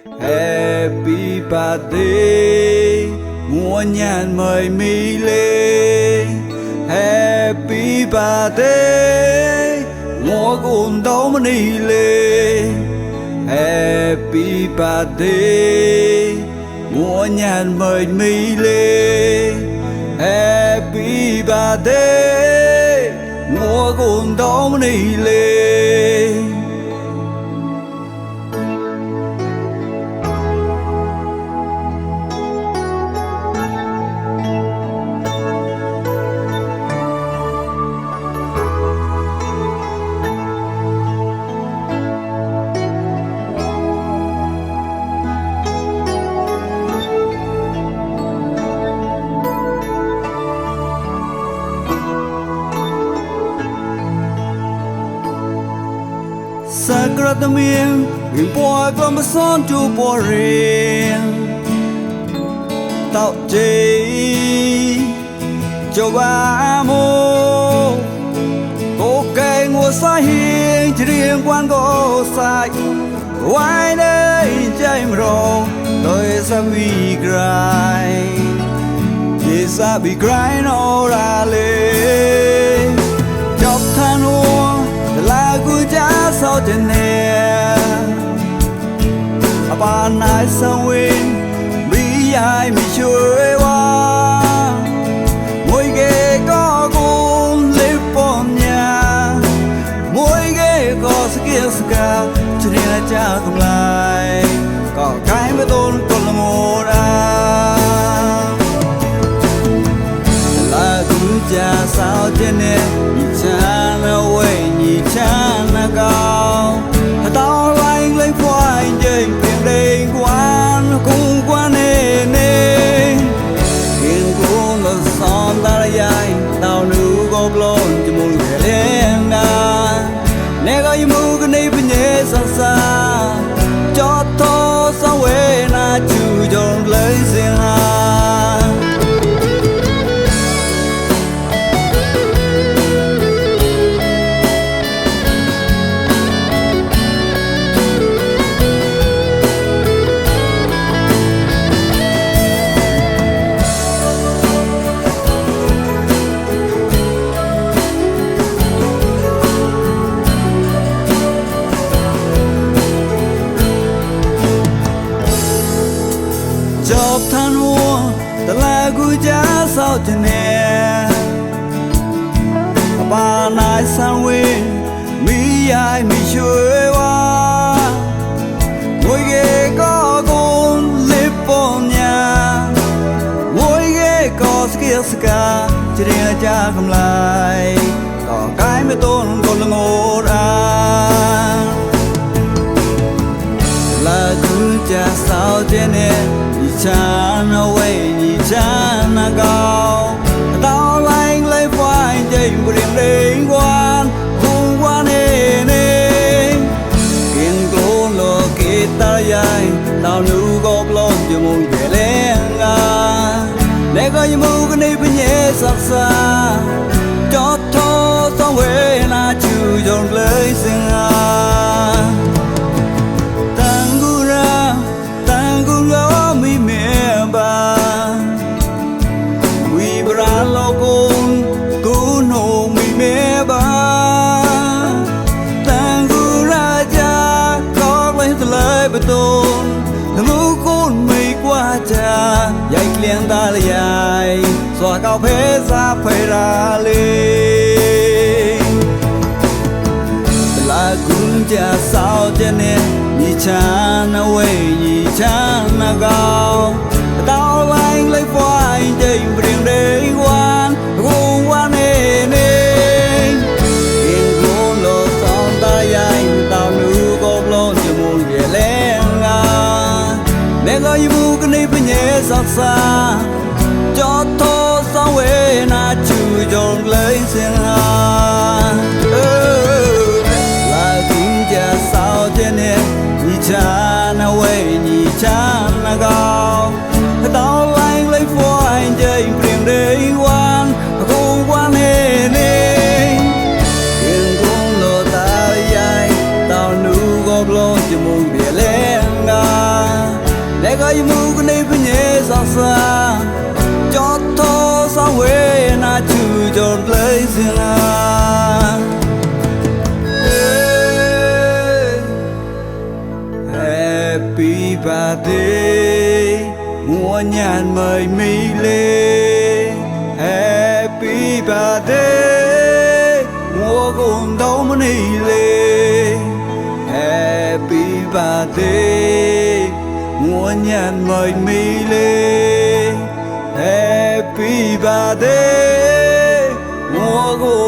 Happy birthday, mùa nhàn mời mi lê. Happy birthday, mùa cùng đấu mà đi lê. Happy birthday, mùa nhàn mời mi lê. Happy birthday, mùa cùng đấu mà đi lê. Sakratamien, in boy from a son to boring. Tao chi, cho ba mô. Cô cây ngô sai hiền, chỉ riêng quan cô sai. Why đây chạy mrong, tôi sẽ bị grind. Chỉ sẽ bị grind nó ra lên. Chọc than uống, là cô cha sao trên nè. Bà nãy sao quên, bí ai mi chơi qua. Mỗi ghê có cùng lip bom nhà. Mỗi ghê có sức kia sức ca, cho nên là cha không lại. Có cái mới tôn còn là một ai. Là cô cha sao trên nè, nhìn cha nó quay, nhìn cha nó cao. Tao lanh lên khoai dây biển đầy quán cũng qua nê nê. Khiến cô nó son ta là dài, tao nữ gốc lôn cho mùi ghé lên đà. Nè có như mù cái này bên nhé xa xa. Cho thô sao quê na chữ dồn lấy riêng hà. Chọc than mua, ta là cô cha sao thế nè. Bà nãy sao quên, mi ai mi chơi qua. Mỗi ghê có cùng lip bom nhà. Mỗi ghê có sức kia sức ca, chỉ riêng là cha không lại. Có cái mới tôn còn là một ai. Là cô cha sao thế nè. Cha nó quay, nhìn cha nó cao. Tao lanh lấy khoai dây riêng đến quan cũng qua nê nê. Kiên cố lô kê ta dài, tao nữ gốc lôn cho môn ghé lên à. Để có như mưu cái này bên nhé sắc xa. Cho thô xong quê na chữ dồn lấy riêng à. Tôn ngũ cún mây qua cha dạy liền ta là dài xóa cao phê ra phải ra lên là cũng cha sao cho nên nhị cha nó quay nhị cha nó cao tao lanh lấy khoai dây riêng để quan cũng quan nê nê kiên cố lô son ta dài tao nữ gốc lôn cho môn ghé lên. Để có như mù cái này bên nhé sắc xa. Cho thô sao quê na chữ dồn lấy riêng hà. Là cũng cha sao thế nè. Nhị cha na quê nhị cha na cao. Tao lanh lấy khoai dây riêng để quan cũng quan nê nê. Kiên cũng lô ta dài, tao nữ gốc lôn cho mù bia lên ngà. cái mũ này bên nhẹ xa xa cho thô sao quê na chữ cho lấy riêng Happy birthday mùa nhàn mời mi lê Happy birthday mùa cùng đâu mà đi lê Happy birthday mùa nhàn mời mi lê Happy birthday mùa cùng